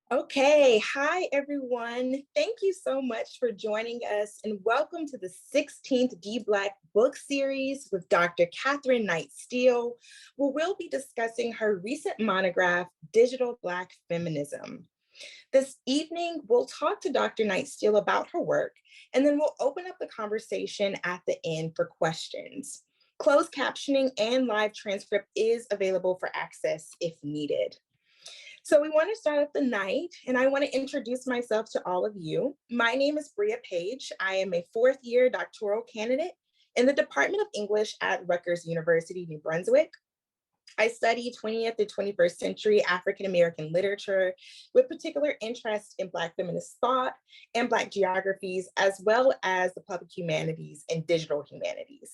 Okay, hi everyone. Thank you so much for joining us and welcome to the 16th DBLAC book series with Dr. Catherine Knight Steele, where we'll be discussing her recent monograph, Digital Black Feminism. This evening, we'll talk to Dr. Knight Steele about her work, and then we'll open up the conversation at the end for questions. Closed captioning and live transcript is available for access if needed. So we want to start off the night, and I want to introduce myself to all of you. My name is Bria Paige. I am a fourth year doctoral candidate in the Department of English at Rutgers University, New Brunswick. I study 20th to 21st century African-American literature with particular interest in Black feminist thought and Black geographies, as well as the public humanities and digital humanities.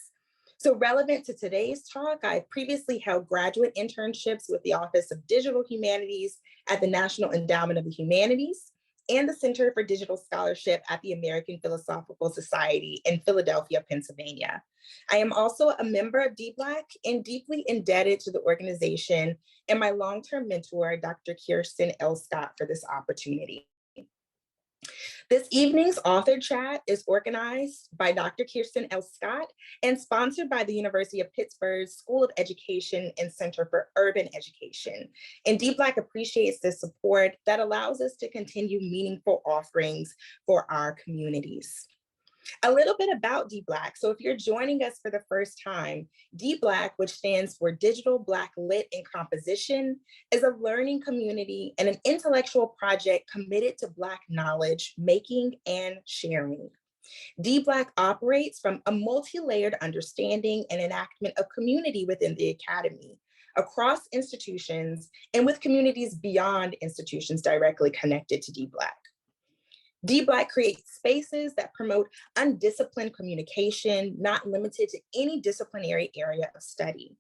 So relevant to today's talk, I previously held graduate internships with the Office of Digital Humanities at the National Endowment of the Humanities and the Center for Digital Scholarship at the American Philosophical Society in Philadelphia, Pennsylvania. I am also a member of DBLAC and deeply indebted to the organization and my long-term mentor, Dr. Kirsten L. Scott, for this opportunity. This evening's author chat is organized by Dr. Kirsten L. Scott and sponsored by the University of Pittsburgh School of Education and Center for Urban Education. And DBLAC appreciates the support that allows us to continue meaningful offerings for our communities. A little bit about DBLAC. So if you're joining us for the first time, DBLAC, which stands for Digital Black Lit and Composition, is a learning community and an intellectual project committed to Black knowledge, making, and sharing. DBLAC operates from a multi-layered understanding and enactment of community within the academy, across institutions, and with communities beyond institutions directly connected to DBLAC. DBLAC creates spaces that promote undisciplined communication, not limited to any disciplinary area of study.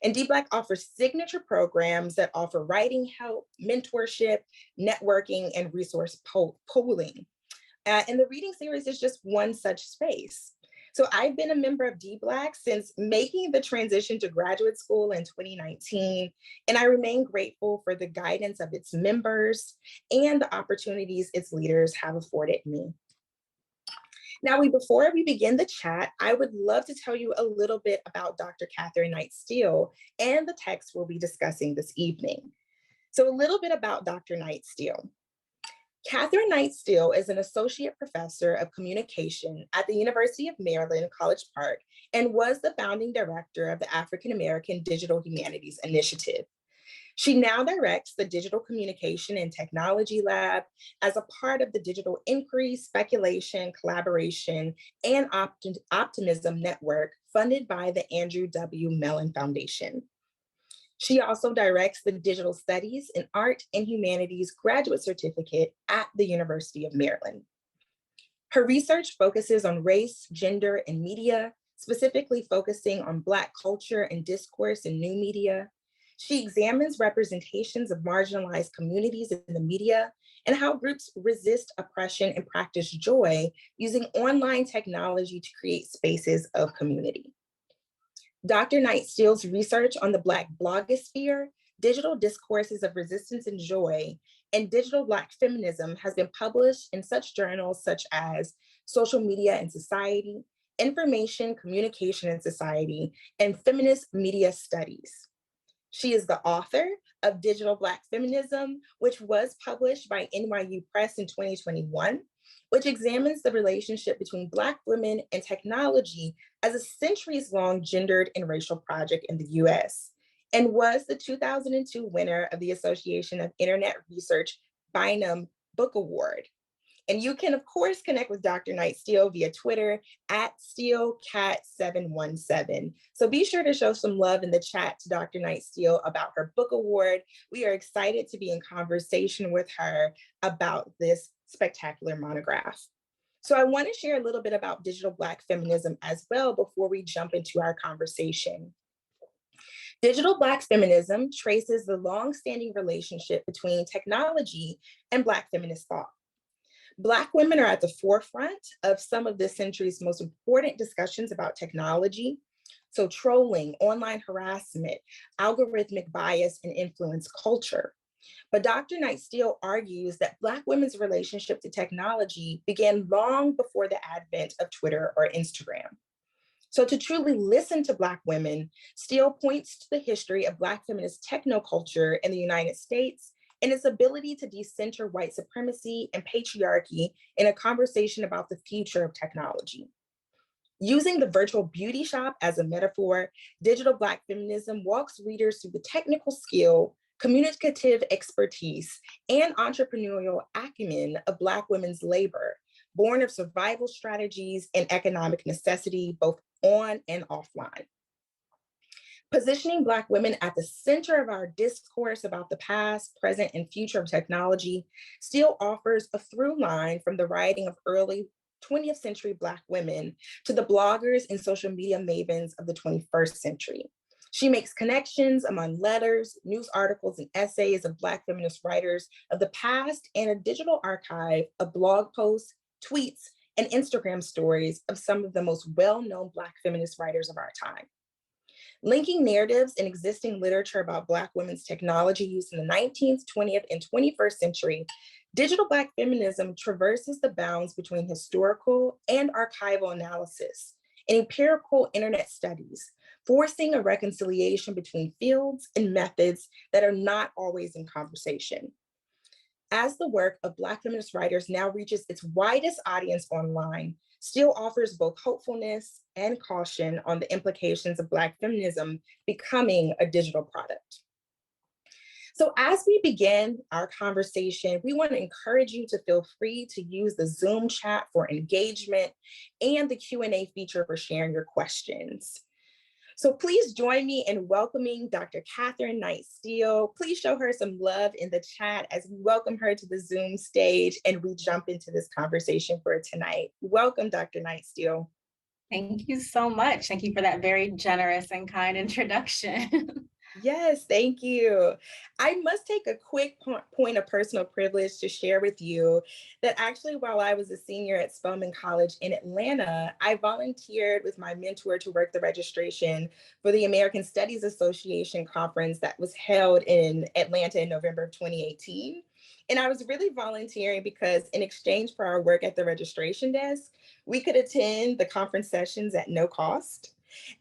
And DBLAC offers signature programs that offer writing help, mentorship, networking, and resource pooling. And the reading series is just one such space. So I've been a member of DBLAC since making the transition to graduate school in 2019, and I remain grateful for the guidance of its members and the opportunities its leaders have afforded me. Now, before we begin the chat, I would love to tell you a little bit about Dr. Catherine Knight Steele and the text we'll be discussing this evening. So a little bit about Dr. Knight Steele. Catherine Knight Steele is an associate professor of communication at the University of Maryland, College Park, and was the founding director of the African American Digital Humanities Initiative. She now directs the Digital Communication and Technology Lab as a part of the Digital Inquiry, Speculation, Collaboration, and Optimism Network funded by the Andrew W. Mellon Foundation. She also directs the Digital Studies in Art and Humanities graduate certificate at the University of Maryland. Her research focuses on race, gender, and media, specifically focusing on Black culture and discourse in new media. She examines representations of marginalized communities in the media and how groups resist oppression and practice joy using online technology to create spaces of community. Dr. Knight Steele's research on the Black blogosphere, digital discourses of resistance and joy, and digital Black feminism has been published in such journals such as Social Media and Society, Information, Communication and Society, and Feminist Media Studies. She is the author of Digital Black Feminism, which was published by NYU Press in 2021, which examines the relationship between Black women and technology as a centuries-long gendered and racial project in the US, and was the 2002 winner of the Association of Internet Research Bynum Book Award. And you can, of course, connect with Dr. Knight Steele via Twitter at SteeleCat717. So be sure to show some love in the chat to Dr. Knight Steele about her book award. We are excited to be in conversation with her about this spectacular monograph. So I want to share a little bit about digital Black feminism as well before we jump into our conversation. Digital Black feminism traces the long-standing relationship between technology and Black feminist thought. Black women are at the forefront of some of this century's most important discussions about technology. So trolling, online harassment, algorithmic bias, and influence culture. But Dr. Knight Steele argues that Black women's relationship to technology began long before the advent of Twitter or Instagram. So to truly listen to Black women, Steele points to the history of Black feminist technoculture in the United States and its ability to decenter white supremacy and patriarchy in a conversation about the future of technology. Using the virtual beauty shop as a metaphor, digital Black feminism walks readers through the technical skill, communicative expertise, and entrepreneurial acumen of Black women's labor, born of survival strategies and economic necessity, both on and offline. Positioning Black women at the center of our discourse about the past, present, and future of technology still offers a through line from the writing of early 20th century Black women to the bloggers and social media mavens of the 21st century. She makes connections among letters, news articles, and essays of Black feminist writers of the past and a digital archive of blog posts, tweets, and Instagram stories of some of the most well-known Black feminist writers of our time. Linking narratives in existing literature about Black women's technology use in the 19th, 20th, and 21st century, digital Black feminism traverses the bounds between historical and archival analysis and empirical internet studies, forcing a reconciliation between fields and methods that are not always in conversation. As the work of Black feminist writers now reaches its widest audience online, Steele offers both hopefulness and caution on the implications of Black feminism becoming a digital product. So as we begin our conversation, we want to encourage you to feel free to use the Zoom chat for engagement and the Q&A feature for sharing your questions. So please join me in welcoming Dr. Catherine Knight Steele. Please show her some love in the chat as we welcome her to the Zoom stage and we jump into this conversation for tonight. Welcome, Dr. Knight Steele. Thank you so much. Thank you for that very generous and kind introduction. Yes, thank you. I must take a quick point of personal privilege to share with you that actually while I was a senior at Spelman College in Atlanta, I volunteered with my mentor to work the registration for the American Studies Association conference that was held in Atlanta in November of 2018. And I was really volunteering because in exchange for our work at the registration desk, we could attend the conference sessions at no cost.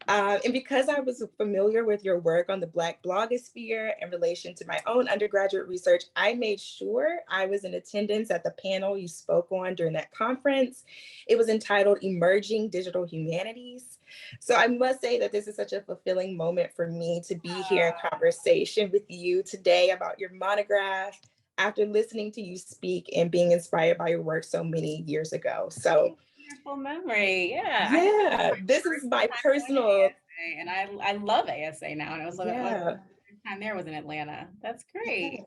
And because I was familiar with your work on the Black blogosphere in relation to my own undergraduate research, I made sure I was in attendance at the panel you spoke on during that conference. It was entitled Emerging Digital Humanities. So I must say that this is such a fulfilling moment for me to be here in conversation with you today about your monograph after listening to you speak and being inspired by your work so many years ago. So wonderful memory. Yeah, this is my personal. ASA, and I love ASA now. And I was like, Yeah. the time there was in Atlanta. That's great.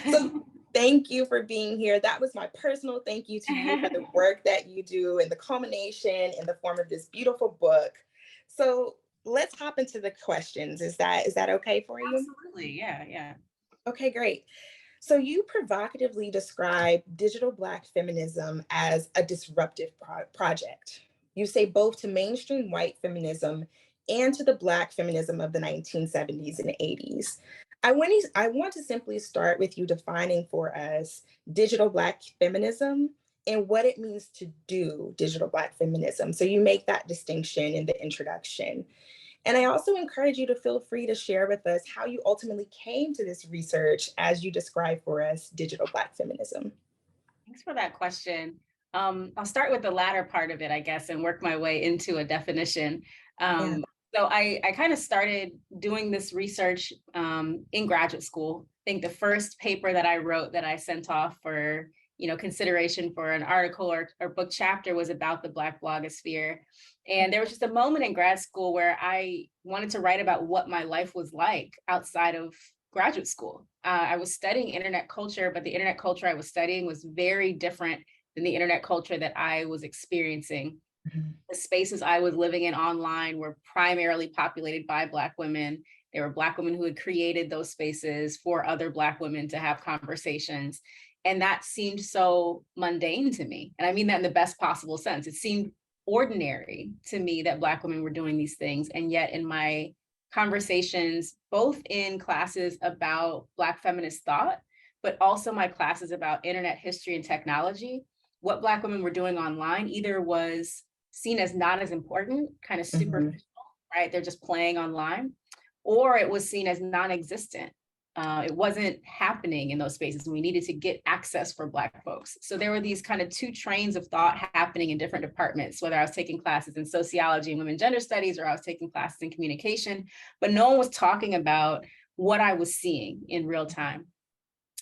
So thank you for being here. That was my personal thank you to you for the work that you do and the culmination in the form of this beautiful book. So let's hop into the questions. Is that okay for you? Absolutely. Yeah. Okay, great. So you provocatively describe digital Black feminism as a disruptive project. You say both to mainstream white feminism and to the Black feminism of the 1970s and 80s. I want to simply start with you defining for us digital Black feminism and what it means to do digital Black feminism. So you make that distinction in the introduction. And I also encourage you to feel free to share with us how you ultimately came to this research as you describe for us digital Black feminism. Thanks for that question. I'll start with the latter part of it, I guess, and work my way into a definition. So I kind of started doing this research in graduate school. I think the first paper that I wrote that I sent off for consideration for an article or book chapter was about the Black blogosphere. And there was just a moment in grad school where I wanted to write about what my life was like outside of graduate school. I was studying internet culture, but the internet culture I was studying was very different than the internet culture that I was experiencing. Mm-hmm. The spaces I was living in online were primarily populated by Black women. There were Black women who had created those spaces for other Black women to have conversations. And that seemed so mundane to me. And I mean that in the best possible sense. It seemed ordinary to me that Black women were doing these things. And yet in my conversations, both in classes about Black feminist thought, but also my classes about internet history and technology, what Black women were doing online either was seen as not as important, kind of superficial, right? They're just playing online, or it was seen as non-existent. It wasn't happening in those spaces, and we needed to get access for Black folks. So there were these kind of two trains of thought happening in different departments, whether I was taking classes in sociology and women gender studies, or I was taking classes in communication, but no one was talking about what I was seeing in real time.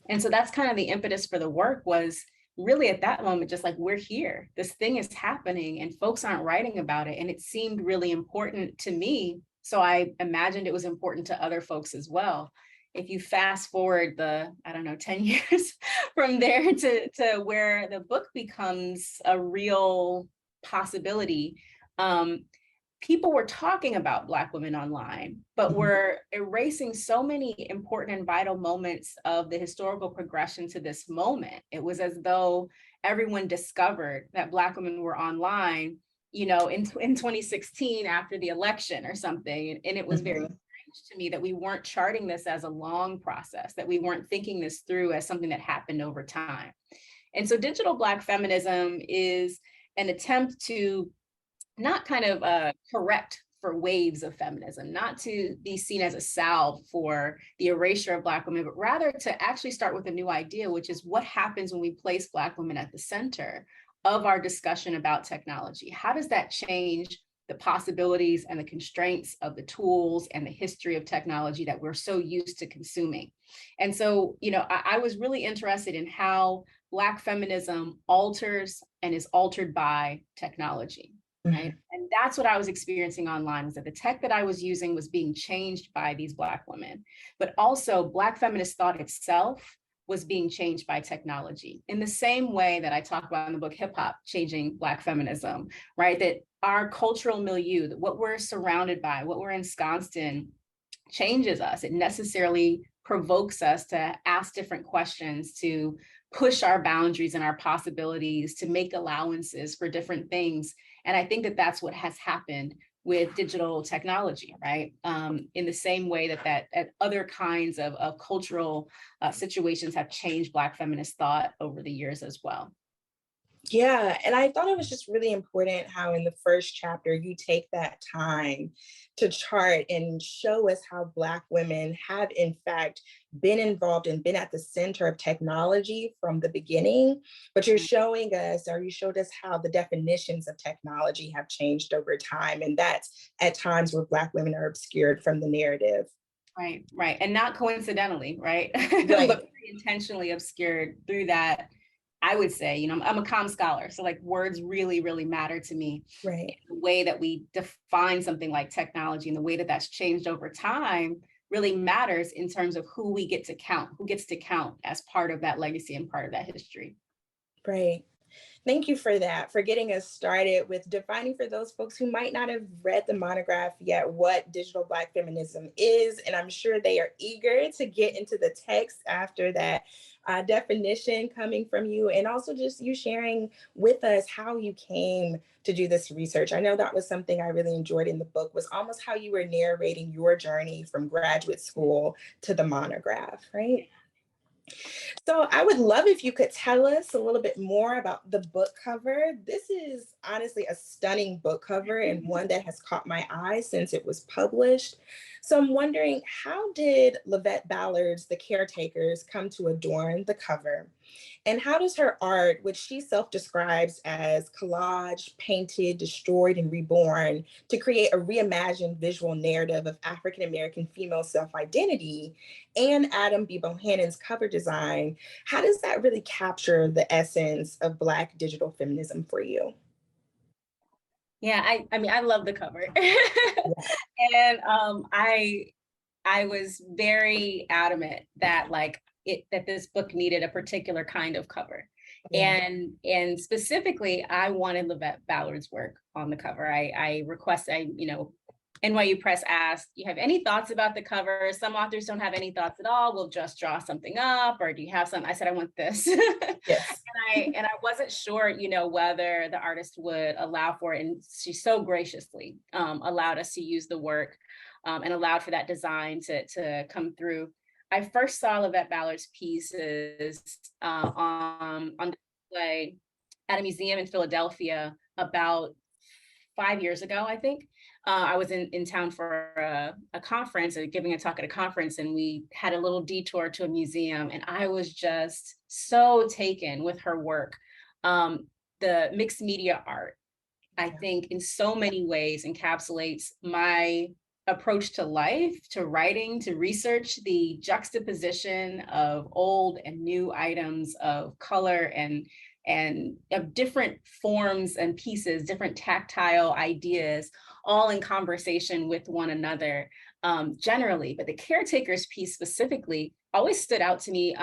And so that's kind of the impetus for the work, was really at that moment, just like, we're here, this thing is happening and folks aren't writing about it. And it seemed really important to me. So I imagined it was important to other folks as well. If you fast forward the, I don't know, 10 years from there to where the book becomes a real possibility, people were talking about Black women online, but were erasing so many important and vital moments of the historical progression to this moment. It was as though everyone discovered that Black women were online, you know, in 2016 after the election or something. And it was very strange to me that we weren't charting this as a long process, that we weren't thinking this through as something that happened over time. And so digital Black feminism is an attempt to not kind of correct for waves of feminism, not to be seen as a salve for the erasure of Black women, but rather to actually start with a new idea, which is what happens when we place Black women at the center of our discussion about technology. How does that change the possibilities and the constraints of the tools and the history of technology that we're so used to consuming? And so, you know, I was really interested in how Black feminism alters and is altered by technology. Right. And that's what I was experiencing online, was that the tech that I was using was being changed by these Black women, but also Black feminist thought itself was being changed by technology in the same way that I talk about in the book, Hip Hop Changing Black Feminism, right? That our cultural milieu, that what we're surrounded by, what we're ensconced in, changes us. It necessarily provokes us to ask different questions, to push our boundaries and our possibilities, to make allowances for different things. And I think that that's what has happened with digital technology, right? In the same way that other kinds of cultural situations have changed Black feminist thought over the years as well. Yeah, and I thought it was just really important how in the first chapter you take that time to chart and show us how Black women have in fact been involved and been at the center of technology from the beginning, but you're showing us, or you showed us, how the definitions of technology have changed over time, and that's at times where Black women are obscured from the narrative. Right, right, and not coincidentally, right? Right. But very intentionally obscured through that. I would say, you know, I'm a comm scholar, so like words really, really matter to me. Right. The way that we define something like technology and the way that that's changed over time really matters in terms of who we get to count, who gets to count as part of that legacy and part of that history. Right. Thank you for that, for getting us started with defining, for those folks who might not have read the monograph yet, what digital Black feminism is. And I'm sure they are eager to get into the text after that definition coming from you, and also just you sharing with us how you came to do this research. I know that was something I really enjoyed in the book, was almost how you were narrating your journey from graduate school to the monograph, right? So I would love if you could tell us a little bit more about the book cover. This is honestly a stunning book cover, and one that has caught my eye since it was published. So I'm wondering, how did Lavette Ballard's The Caretakers come to adorn the cover? And how does her art, which she self-describes as collage, painted, destroyed, and reborn, to create a reimagined visual narrative of African-American female self-identity, and Adam B. Bohannon's cover design, how does that really capture the essence of Black digital feminism for you? Yeah, I mean, I love the cover. And I was very adamant that that this book needed a particular kind of cover. Yeah. And specifically, I wanted Lavette Ballard's work on the cover. NYU Press asked, "You have any thoughts about the cover? Some authors don't have any thoughts at all. We'll just draw something up, or do you have some?" I said, "I want this." Yes. And I wasn't sure, whether the artist would allow for it. And she so graciously allowed us to use the work and allowed for that design to come through. I first saw Lavette Ballard's pieces on display at a museum in Philadelphia about 5 years ago, I think. I was in town for a conference, giving a talk at a conference, and we had a little detour to a museum, and I was just so taken with her work. The mixed media art, I think, in so many ways encapsulates my approach to life, to writing, to research, the juxtaposition of old and new items of color and of different forms and pieces, different tactile ideas, all in conversation with one another, generally. But the caretakers piece specifically always stood out to me,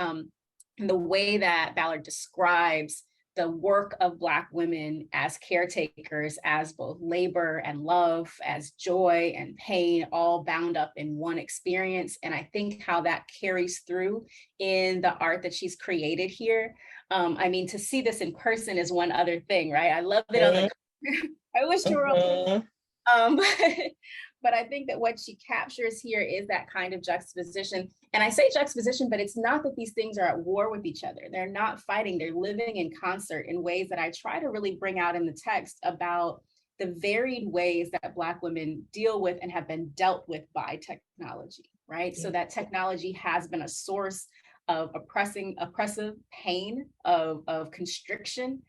in the way that Ballard describes the work of Black women as caretakers, as both labor and love, as joy and pain, all bound up in one experience. And I think how that carries through in the art that she's created here. I mean, to see this in person is one other thing, right? I love it on the I wish you were but I think that what she captures here is that kind of juxtaposition. And I say juxtaposition, but it's not that these things are at war with each other. They're not fighting, they're living in concert in ways that I try to really bring out in the text about the varied ways that Black women deal with and have been dealt with by technology, right? Yeah. So that technology has been a source of oppressive pain, of constriction,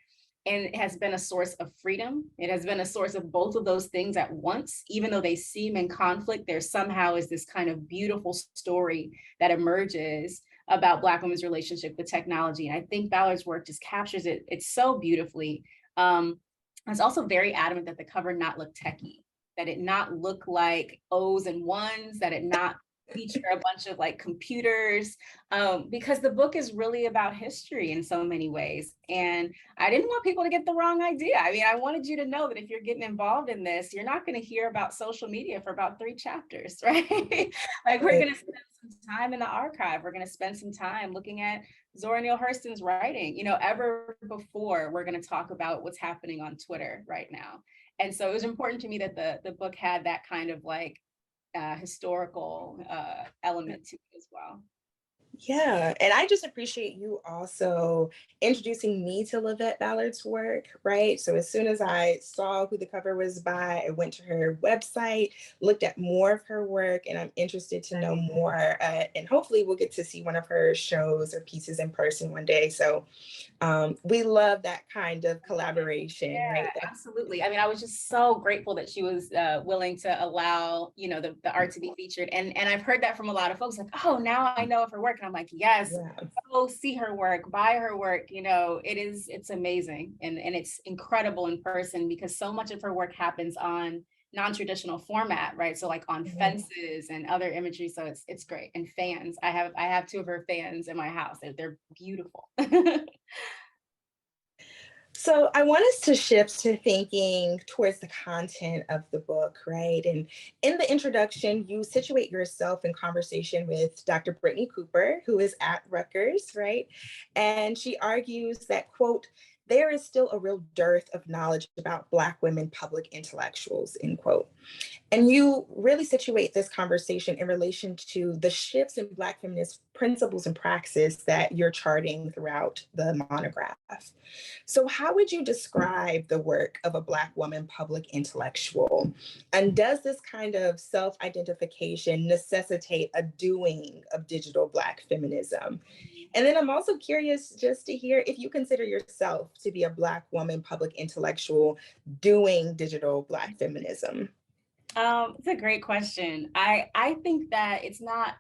and it has been a source of freedom. It has been a source of both of those things at once. Even though they seem in conflict, there somehow is this kind of beautiful story that emerges about Black women's relationship with technology. And I think Ballard's work just captures it so beautifully. It's also very adamant that the cover not look techie, that it not look like O's and ones, that it not feature a bunch of like computers, because the book is really about history in so many ways. And I didn't want people to get the wrong idea. I mean, I wanted you to know that if you're getting involved in this, you're not going to hear about social media for about 3 chapters, right? Like we're going to spend some time in the archive. We're going to spend some time looking at Zora Neale Hurston's writing, ever before we're going to talk about what's happening on Twitter right now. And so it was important to me that the book had that kind of like historical element to it as well. Yeah, and I just appreciate you also introducing me to Lavette Ballard's work, right? So as soon as I saw who the cover was by, I went to her website, looked at more of her work, and I'm interested to know more. And hopefully we'll get to see one of her shows or pieces in person one day. So we love that kind of collaboration, right? Absolutely. I mean, I was just so grateful that she was willing to allow, the art to be featured. And I've heard that from a lot of folks, like, oh, now I know of her work. And I'm like, yes, go see her work, buy her work. It's amazing. And it's incredible in person because so much of her work happens on non-traditional format, right? So like on fences and other imagery. So it's great. And fans, I have 2 of her fans in my house. They're beautiful. So I want us to shift to thinking towards the content of the book, right? And in the introduction, you situate yourself in conversation with Dr. Brittany Cooper, who is at Rutgers, right? And she argues that, quote, there is still a real dearth of knowledge about Black women public intellectuals, end quote. And you really situate this conversation in relation to the shifts in Black feminist principles and praxis that you're charting throughout the monograph. So how would you describe the work of a Black woman public intellectual? And does this kind of self-identification necessitate a doing of digital Black feminism? And then I'm also curious just to hear if you consider yourself to be a Black woman public intellectual doing digital Black feminism. It's a great question. I think that it's not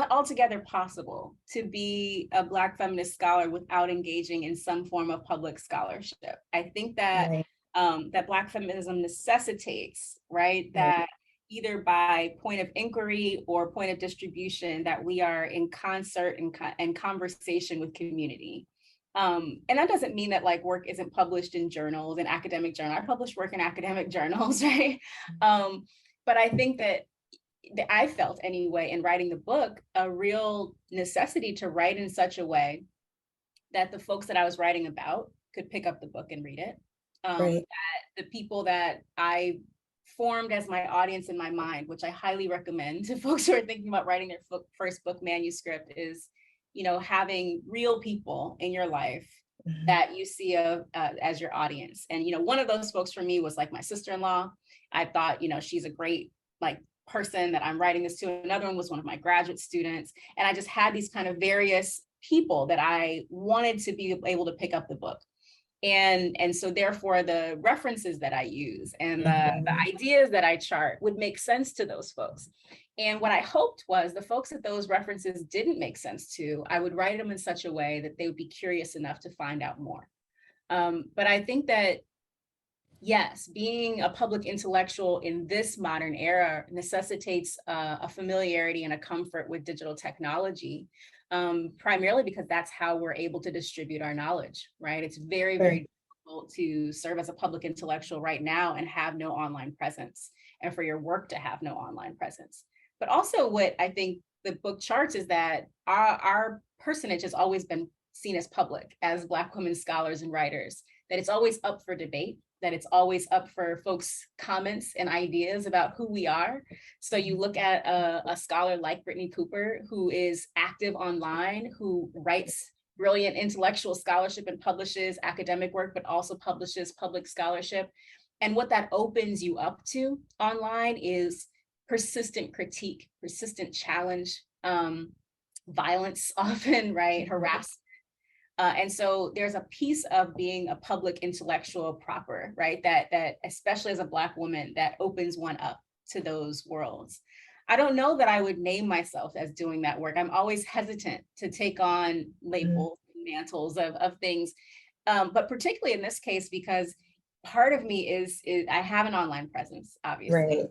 altogether possible to be a Black feminist scholar without engaging in some form of public scholarship. I think that that Black feminism necessitates, right, that either by point of inquiry or point of distribution, that we are in concert and conversation with community. And that doesn't mean that like work isn't published in journals and academic journals. I publish work in academic journals, right? But I think that I felt anyway in writing the book, a real necessity to write in such a way that the folks that I was writing about could pick up the book and read it. That the people that I formed as my audience in my mind, which I highly recommend to folks who are thinking about writing their first book manuscript, is, having real people in your life that you see as your audience. And, one of those folks for me was like my sister-in-law. I thought, she's a great person that I'm writing this to. Another one was one of my graduate students. And I just had these kind of various people that I wanted to be able to pick up the book. And so therefore the references that I use and the ideas that I chart would make sense to those folks. And what I hoped was the folks that those references didn't make sense to, I would write them in such a way that they would be curious enough to find out more. But I think that, yes, being a public intellectual in this modern era necessitates a familiarity and a comfort with digital technology. Primarily because that's how we're able to distribute our knowledge, right? It's very, very difficult to serve as a public intellectual right now and have no online presence, and for your work to have no online presence. But also what I think the book charts is that our personage has always been seen as public, as Black women scholars and writers, that it's always up for debate, that it's always up for folks' comments and ideas about who we are. So you look at a scholar like Brittany Cooper, who is active online, who writes brilliant intellectual scholarship and publishes academic work, but also publishes public scholarship. And what that opens you up to online is persistent critique, persistent challenge, violence often, right, harassment. And so there's a piece of being a public intellectual proper, right? That especially as a Black woman, that opens one up to those worlds. I don't know that I would name myself as doing that work. I'm always hesitant to take on labels and mantles of things, but particularly in this case, because part of me is I have an online presence, obviously, and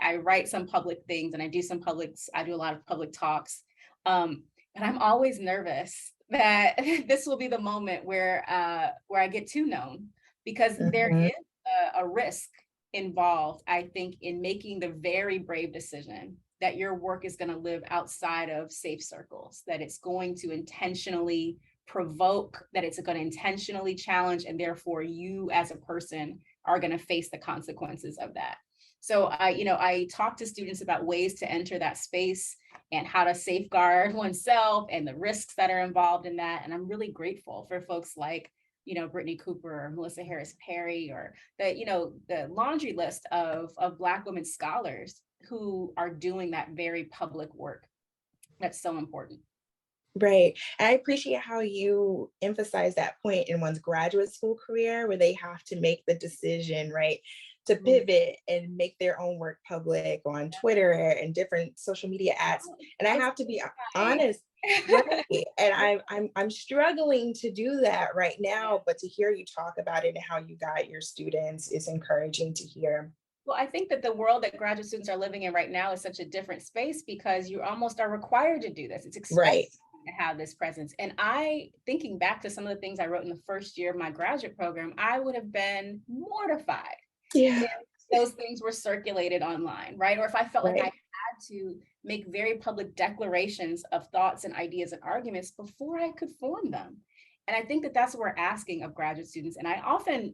I write some public things, and I do a lot of public talks, but I'm always nervous that this will be the moment where I get too known, because there is a risk involved, I think, in making the very brave decision that your work is going to live outside of safe circles, that it's going to intentionally provoke, that it's going to intentionally challenge, and therefore you as a person are going to face the consequences of that. So I talk to students about ways to enter that space and how to safeguard oneself and the risks that are involved in that. And I'm really grateful for folks like, Brittany Cooper or Melissa Harris Perry, or the laundry list of Black women scholars who are doing that very public work. That's so important. Right. I appreciate how you emphasize that point in one's graduate school career, where they have to make the decision, right, to pivot and make their own work public on Twitter and different social media apps. And I have to be honest, right? And I'm struggling to do that right now, but to hear you talk about it and how you guide your students is encouraging to hear. Well, I think that the world that graduate students are living in right now is such a different space, because you almost are required to do this. It's expected to have this presence. And thinking back to some of the things I wrote in the first year of my graduate program, I would have been mortified if those things were circulated online, right? Or if I felt like I had to make very public declarations of thoughts and ideas and arguments before I could form them. And I think that that's what we're asking of graduate students. And I often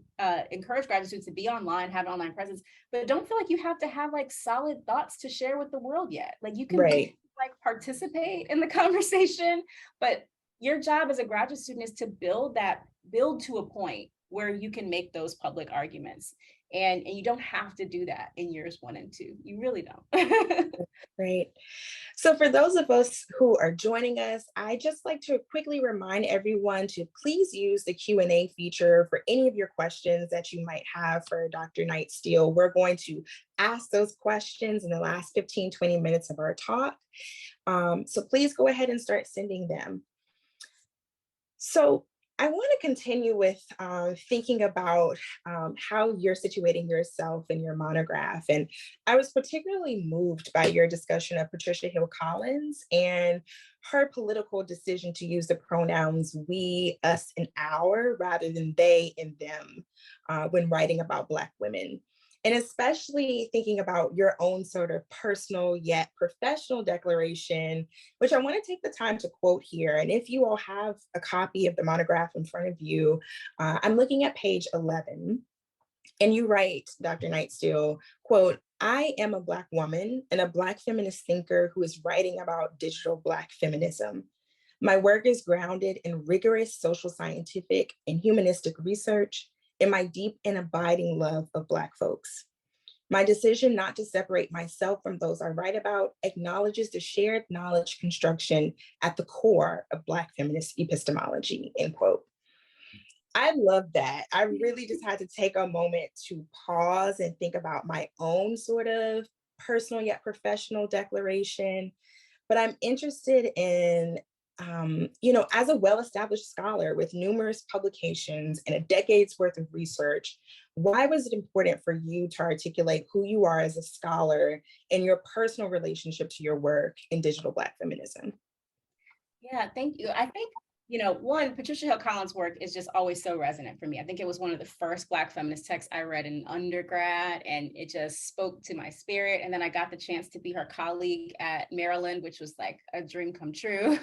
encourage graduate students to be online, have an online presence, but don't feel like you have to have solid thoughts to share with the world yet. You can participate in the conversation, but your job as a graduate student is to build to a point where you can make those public arguments. And you don't have to do that in years 1 and 2. You really don't. Right. So for those of us who are joining us, I just like to quickly remind everyone to please use the Q&A feature for any of your questions that you might have for Dr. Knight Steele. We're going to ask those questions in the last 15, 20 minutes of our talk. So please go ahead and start sending them. So I want to continue with thinking about how you're situating yourself in your monograph. And I was particularly moved by your discussion of Patricia Hill Collins and her political decision to use the pronouns we, us, and our rather than they and them when writing about Black women. And especially thinking about your own sort of personal yet professional declaration, which I want to take the time to quote here. And if you all have a copy of the monograph in front of you, I'm looking at page 11. And you write, Dr. Knight Steele, quote, "I am a Black woman and a Black feminist thinker who is writing about digital Black feminism. My work is grounded in rigorous social scientific and humanistic research and my deep and abiding love of Black folks. My decision not to separate myself from those I write about acknowledges the shared knowledge construction at the core of Black feminist epistemology," end quote. I love that. I really just had to take a moment to pause and think about my own sort of personal yet professional declaration. But I'm interested in, as a well-established scholar with numerous publications and a decade's worth of research, why was it important for you to articulate who you are as a scholar and your personal relationship to your work in digital Black feminism? Yeah, thank you. I think, one, Patricia Hill Collins' work is just always so resonant for me. I think it was one of the first Black feminist texts I read in undergrad, and it just spoke to my spirit. And then I got the chance to be her colleague at Maryland, which was like a dream come true.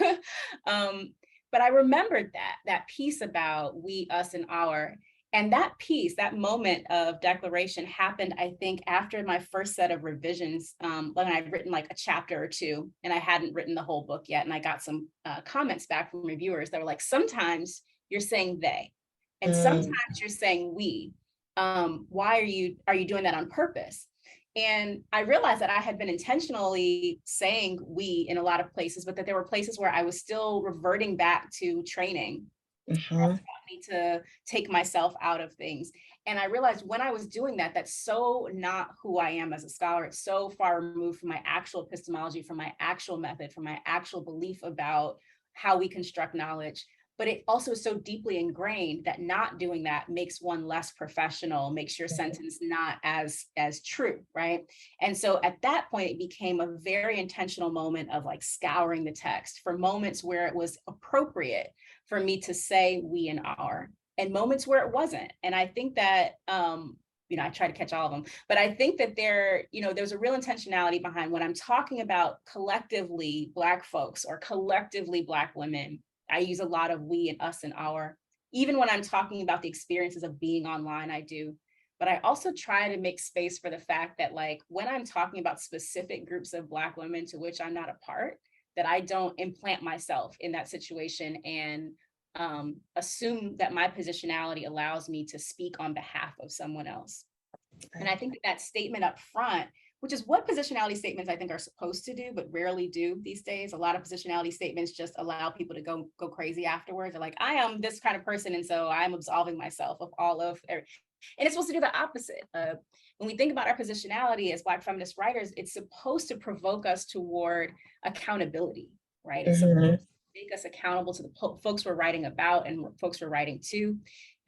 But I remembered that piece about we, us, and our. And that piece, that moment of declaration happened, I think, after my first set of revisions, when I'd written like a chapter or two and I hadn't written the whole book yet. And I got some comments back from reviewers that were like, sometimes you're saying they, and sometimes you're saying we. Why are you doing that on purpose? And I realized that I had been intentionally saying we in a lot of places, but that there were places where I was still reverting back to training. Mm-hmm. Me to take myself out of things. And I realized when I was doing that, that's so not who I am as a scholar. It's so far removed from my actual epistemology, from my actual method, from my actual belief about how we construct knowledge. But it also is so deeply ingrained that not doing that makes one less professional, makes your sentence not as true, right? And so at that point, it became a very intentional moment of like scouring the text for moments where it was appropriate for me to say we and our, and moments where it wasn't. And I think that, I try to catch all of them, but I think that there's a real intentionality behind when I'm talking about collectively Black folks or collectively Black women. I use a lot of we and us and our. Even when I'm talking about the experiences of being online, I do. But I also try to make space for the fact that, like, when I'm talking about specific groups of Black women to which I'm not a part, that I don't implant myself in that situation and assume that my positionality allows me to speak on behalf of someone else. And I think that statement up front, which is what positionality statements I think are supposed to do, but rarely do these days. A lot of positionality statements just allow people to go crazy afterwards. They're like, I am this kind of person, and so I'm absolving myself of all of. And it's supposed to do the opposite. When we think about our positionality as Black feminist writers, it's supposed to provoke us toward accountability, right? It's supposed to make us accountable to the folks we're writing about and folks we're writing to.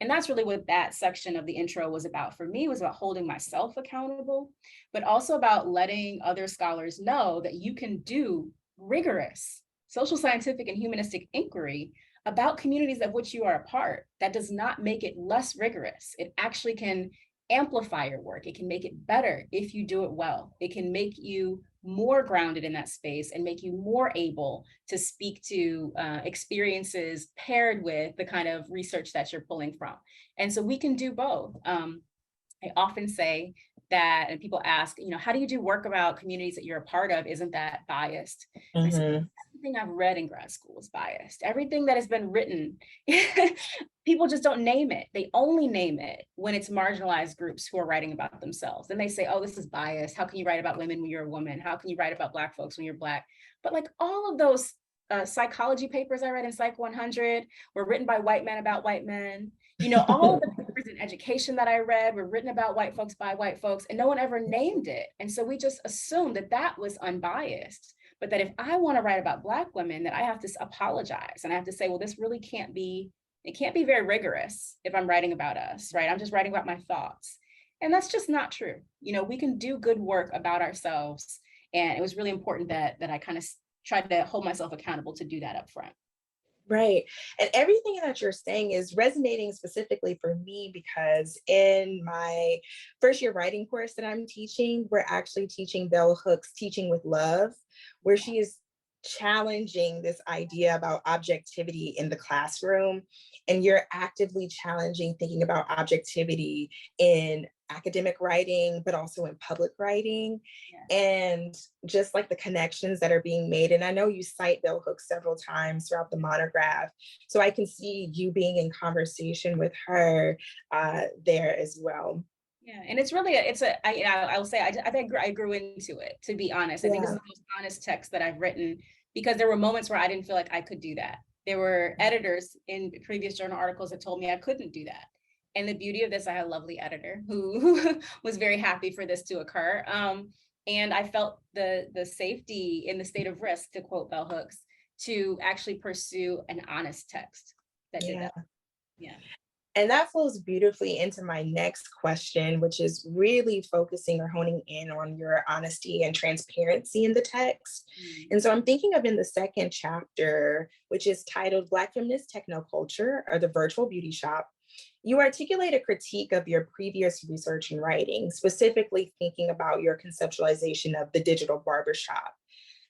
And that's really what that section of the intro was about for me, was about holding myself accountable, but also about letting other scholars know that you can do rigorous social scientific and humanistic inquiry about communities of which you are a part. That does not make it less rigorous. It actually can amplify your work. It can make it better if you do it well. It can make you more grounded in that space and make you more able to speak to experiences paired with the kind of research that you're pulling from. And so we can do both. I often say that, and people ask, how do you do work about communities that you're a part of? Isn't that biased? I say, everything I've read in grad school is biased. Everything that has been written, people just don't name it. They only name it when it's marginalized groups who are writing about themselves. Then they say, oh, this is biased. How can you write about women when you're a woman? How can you write about Black folks when you're Black? But like all of those psychology papers I read in Psych 100 were written by white men about white men. All of the papers in education that I read were written about white folks by white folks, and no one ever named it. And so we just assumed that that was unbiased. But that if I want to write about Black women, that I have to apologize. And I have to say, well, this really can't be very rigorous if I'm writing about us, right? I'm just writing about my thoughts. And that's just not true. We can do good work about ourselves. And it was really important that I kind of tried to hold myself accountable to do that up front. Right. And everything that you're saying is resonating specifically for me, because in my first year writing course that I'm teaching, we're actually teaching Bell Hooks' Teaching with Love, where she is challenging this idea about objectivity in the classroom, and you're actively challenging thinking about objectivity in academic writing, but also in public writing, Yeah. and just like the connections that are being made. And I know you cite Bell Hooks several times throughout the monograph, so I can see you being in conversation with her there as well. Yeah, and it's really I will say I think I grew into it, to be honest. I think it's Yeah. the most honest text that I've written, because there were moments where I didn't feel like I could do that. There were editors in previous journal articles that told me I couldn't do that. And the beauty of this, I had a lovely editor who was very happy for this to occur. And I felt the safety in the state of risk, to quote Bell Hooks, to actually pursue an honest text that did Yeah. that. Yeah. And that flows beautifully into my next question, which is really focusing or honing in on your honesty and transparency in the text. And so I'm thinking of in the second chapter, which is titled Black Feminist Technoculture, or the Virtual Beauty Shop, you articulate a critique of your previous research and writing, specifically thinking about your conceptualization of the digital barbershop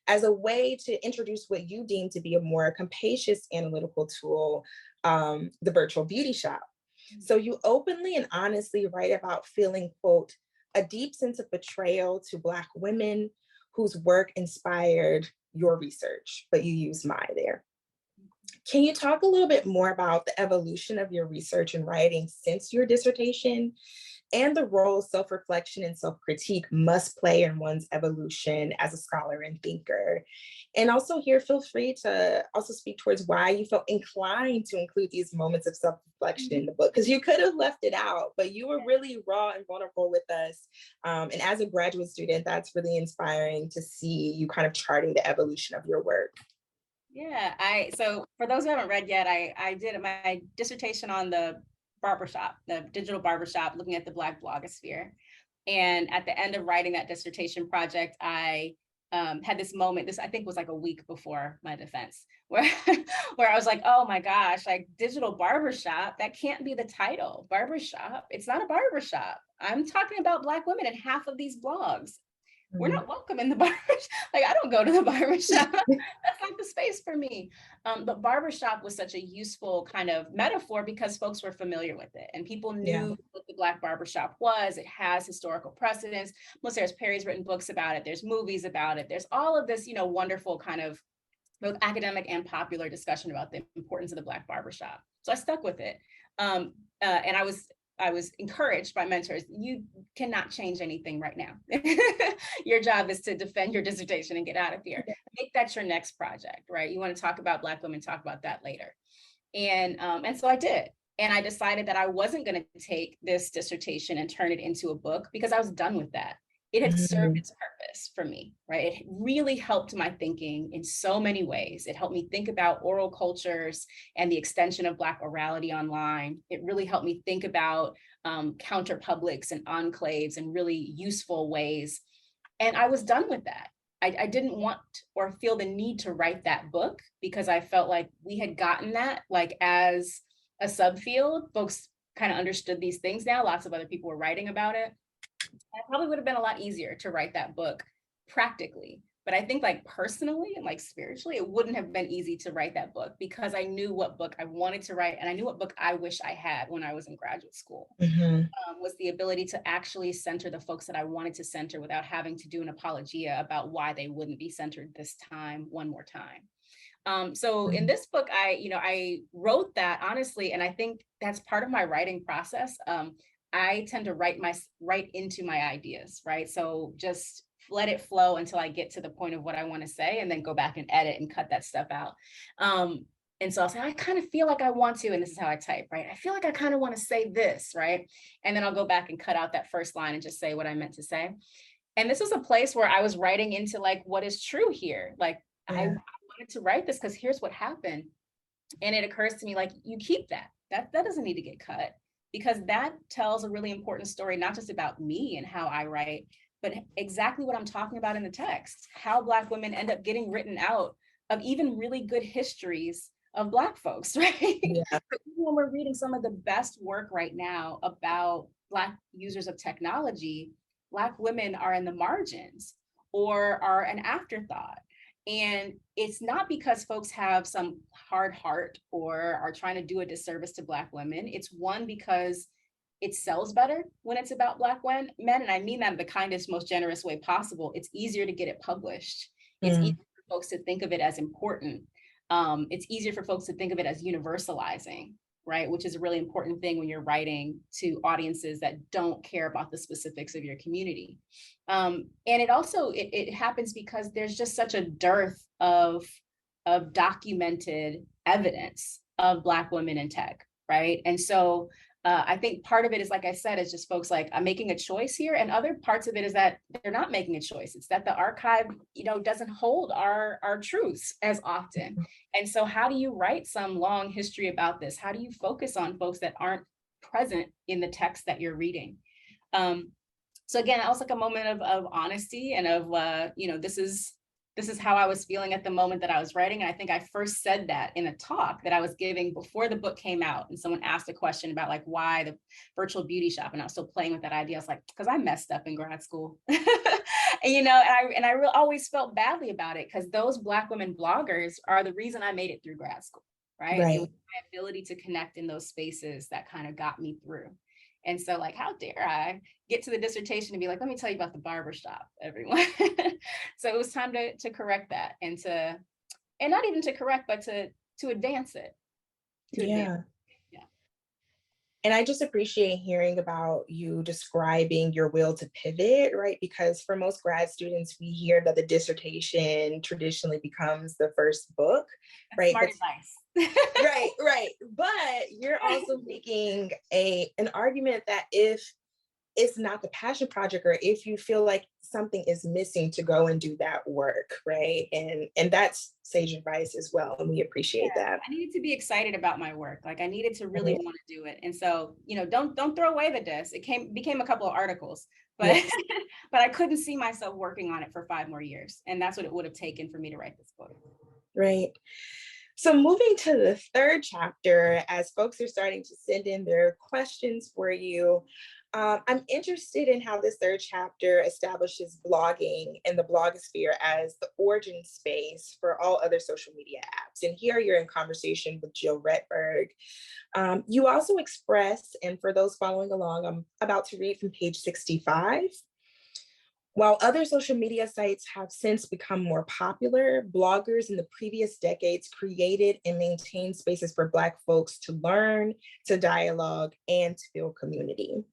as a way to introduce what you deem to be a more capacious analytical tool, the virtual beauty shop. So you openly and honestly write about feeling, quote, a deep sense of betrayal to Black women whose work inspired your research, but you use my there. Can you talk a little bit more about the evolution of your research and writing since your dissertation, and the role self-reflection and self-critique must play in one's evolution as a scholar and thinker? And also here, feel free to also speak towards why you felt inclined to include these moments of self-reflection in the book, because you could have left it out, but you were really raw and vulnerable with us. And as a graduate student, that's really inspiring to see you kind of charting the evolution of your work. Yeah, so for those who haven't read yet, I did my dissertation on the barbershop, the digital barbershop, looking at the Black blogosphere. And at the end of writing that dissertation project, I had this moment, this I think was like a week before my defense, where where I was like, oh my gosh, like digital barbershop, that can't be the title. Barbershop, it's not a barbershop. I'm talking about Black women in half of these blogs. We're not welcome in the barbershop. Like, I don't go to the barbershop. That's not the space for me. But barbershop was such a useful kind of metaphor because folks were familiar with it and people knew what the Black barbershop was. It has historical precedence. Melissa Harris Perry's written books about it. There's movies about it. There's all of this, wonderful kind of both academic and popular discussion about the importance of the Black barbershop. So I stuck with it. And I was encouraged by mentors. You cannot change anything right now. Your job is to defend your dissertation and get out of here. Make that your next project, right? You want to talk about Black women, talk about that later. And so I did. And I decided that I wasn't going to take this dissertation and turn it into a book because I was done with that. It had served its purpose for me, right? It really helped my thinking in so many ways. It helped me think about oral cultures and the extension of Black orality online. It really helped me think about counter publics and enclaves in really useful ways. And I was done with that. I didn't want or feel the need to write that book because I felt like we had gotten that, like as a subfield, folks kind of understood these things now. Lots of other people were writing about it. It probably would have been a lot easier to write that book practically. But I think like personally and like spiritually, it wouldn't have been easy to write that book because I knew what book I wanted to write. And I knew what book I wish I had when I was in graduate school, was the ability to actually center the folks that I wanted to center without having to do an apologia about why they wouldn't be centered this time, one more time. So in this book, I wrote that honestly, and I think that's part of my writing process. I tend to write into my ideas, right? So just let it flow until I get to the point of what I want to say and then go back and edit and cut that stuff out. And so I'll say, I kind of feel like I want to, and this is how I type, right? I feel like I kind of want to say this, right? And then I'll go back and cut out that first line and just say what I meant to say. And this was a place where I was writing into like, what is true here? Like, I wanted to write this because here's what happened. And it occurs to me, like, you keep that doesn't need to get cut, because that tells a really important story, not just about me and how I write, but exactly what I'm talking about in the text, how Black women end up getting written out of even really good histories of Black folks, right? Yeah. When we're reading some of the best work right now about Black users of technology, Black women are in the margins or are an afterthought. And it's not because folks have some hard heart or are trying to do a disservice to Black women. It's one, because it sells better when it's about Black men. And I mean that in the kindest, most generous way possible. It's easier to get it published. It's easier for folks to think of it as important. It's easier for folks to think of it as universalizing, right? Which is a really important thing when you're writing to audiences that don't care about the specifics of your community. And it also, it happens because there's just such a dearth of documented evidence of Black women in tech, right? And so I think part of it is, like I said, is just folks like, I'm making a choice here. And other parts of it is that they're not making a choice. It's that the archive, doesn't hold our truths as often. And so how do you write some long history about this? How do you focus on folks that aren't present in the text that you're reading? So again, that was like a moment of honesty and of, this is how I was feeling at the moment that I was writing. And I think I first said that in a talk that I was giving before the book came out. And someone asked a question about like, why the virtual beauty shop? And I was still playing with that idea. I was like, because I messed up in grad school. And, I really always felt badly about it, because those Black women bloggers are the reason I made it through grad school, right? It was my ability to connect in those spaces that kind of got me through. And so like, how dare I get to the dissertation and be like, let me tell you about the barbershop, everyone. So it was time to correct that, and not even to correct, but to advance it. Yeah. And I just appreciate hearing about you describing your will to pivot, right? Because for most grad students, we hear that the dissertation traditionally becomes the first book, right? Smart advice. Right. But you're also making an argument that if it's not the passion project, or if you feel like something is missing, to go and do that work, right? And that's sage advice as well, and we appreciate that. I needed to be excited about my work. Like I needed to really want to do it. And so, don't throw away the disc. It became a couple of articles, but but I couldn't see myself working on it for 5 more years. And that's what it would have taken for me to write this book. Right. So moving to the third chapter, as folks are starting to send in their questions for you, I'm interested in how this third chapter establishes blogging and the blogosphere as the origin space for all other social media apps. And here you're in conversation with Jill Redberg. You also express, and for those following along, I'm about to read from page 65. While other social media sites have since become more popular, bloggers in the previous decades created and maintained spaces for Black folks to learn, to dialogue, and to feel community.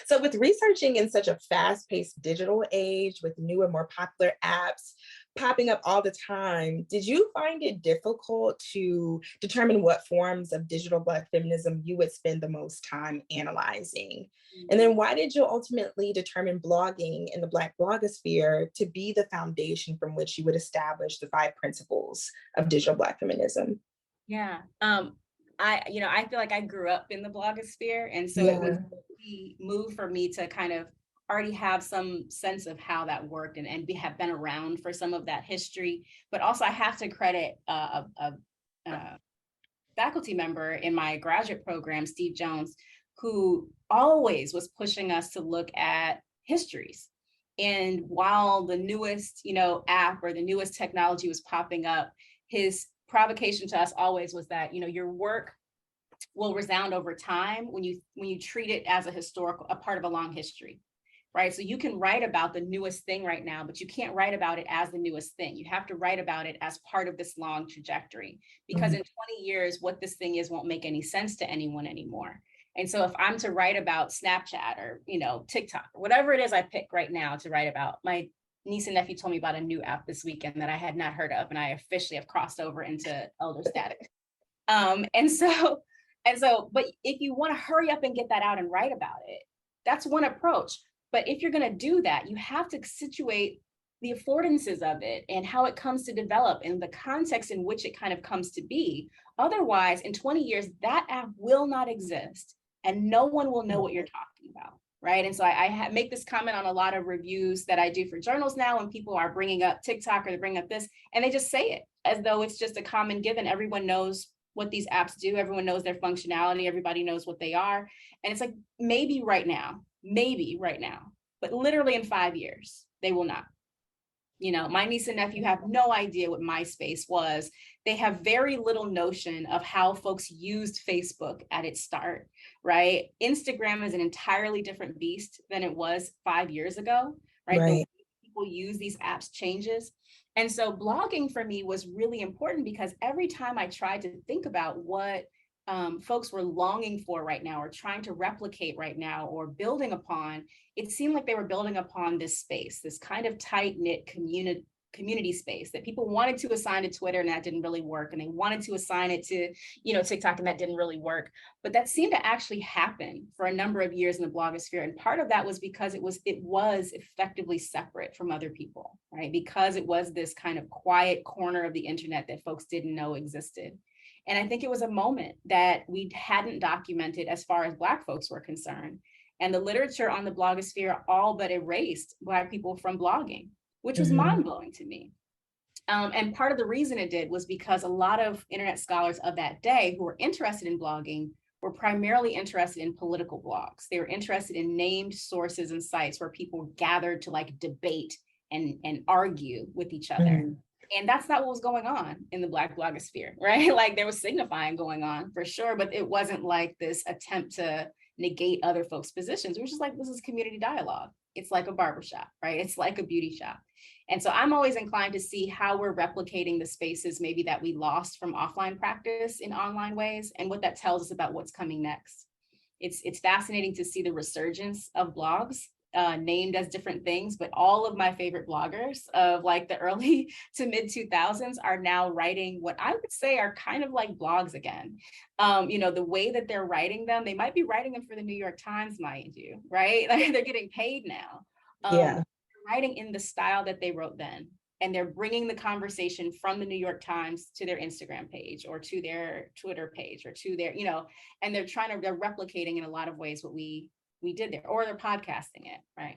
So with researching in such a fast-paced digital age with new and more popular apps popping up all the time, did you find it difficult to determine what forms of digital Black feminism you would spend the most time analyzing? And then why did you ultimately determine blogging in the Black blogosphere to be the foundation from which you would establish the 5 principles of digital Black feminism? Yeah. I feel like I grew up in the blogosphere. And so it was the move for me to kind of already have some sense of how that worked and have been around for some of that history. But also I have to credit a faculty member in my graduate program, Steve Jones, who always was pushing us to look at histories. And while the newest, app or the newest technology was popping up, his provocation to us always was that, your work will resound over time when you treat it as a part of a long history, right? So you can write about the newest thing right now, but you can't write about it as the newest thing. You have to write about it as part of this long trajectory, because in 20 years, what this thing is won't make any sense to anyone anymore. And so if I'm to write about Snapchat or, TikTok, or whatever it is I pick right now to write about, my niece and nephew told me about a new app this weekend that I had not heard of, and I officially have crossed over into elder status. But if you want to hurry up and get that out and write about it, that's one approach. But if you're going to do that, you have to situate the affordances of it and how it comes to develop and the context in which it kind of comes to be. Otherwise, in 20 years, that app will not exist and no one will know what you're talking about. Right. And so I make this comment on a lot of reviews that I do for journals now, when people are bringing up TikTok or they bring up this, and they just say it as though it's just a common given. Everyone knows what these apps do. Everyone knows their functionality. Everybody knows what they are. And it's like, maybe right now, but literally in 5 years, they will not. My niece and nephew have no idea what MySpace was. They have very little notion of how folks used Facebook at its start, right? Instagram is an entirely different beast than it was 5 years ago, right? The way people use these apps changes. And so blogging for me was really important because every time I tried to think about what folks were longing for right now or trying to replicate right now or building upon, it seemed like they were building upon this space, this kind of tight-knit community space that people wanted to assign to Twitter, and that didn't really work. And they wanted to assign it to, TikTok, and that didn't really work. But that seemed to actually happen for a number of years in the blogosphere. And part of that was because it was effectively separate from other people, right? Because it was this kind of quiet corner of the internet that folks didn't know existed. And I think it was a moment that we hadn't documented as far as Black folks were concerned. And the literature on the blogosphere all but erased Black people from blogging, which was mind-blowing to me. And part of the reason it did was because a lot of internet scholars of that day who were interested in blogging were primarily interested in political blogs. They were interested in named sources and sites where people gathered to debate and argue with each other. And that's not what was going on in the Black blogosphere, right? There was signifying going on for sure, but it wasn't like this attempt to negate other folks' positions. It was just this is community dialogue. It's like a barbershop, right? It's like a beauty shop. And so I'm always inclined to see how we're replicating the spaces maybe that we lost from offline practice in online ways and what that tells us about what's coming next. It's fascinating to see the resurgence of blogs named as different things, but all of my favorite bloggers of the early to mid 2000s are now writing what I would say are kind of like blogs again. The way that they're writing them, they might be writing them for the New York Times, mind you, right? They're getting paid now. They're writing in the style that they wrote then. And they're bringing the conversation from the New York Times to their Instagram page or to their Twitter page or to their, and they're replicating in a lot of ways what we did there, or they're podcasting it, right?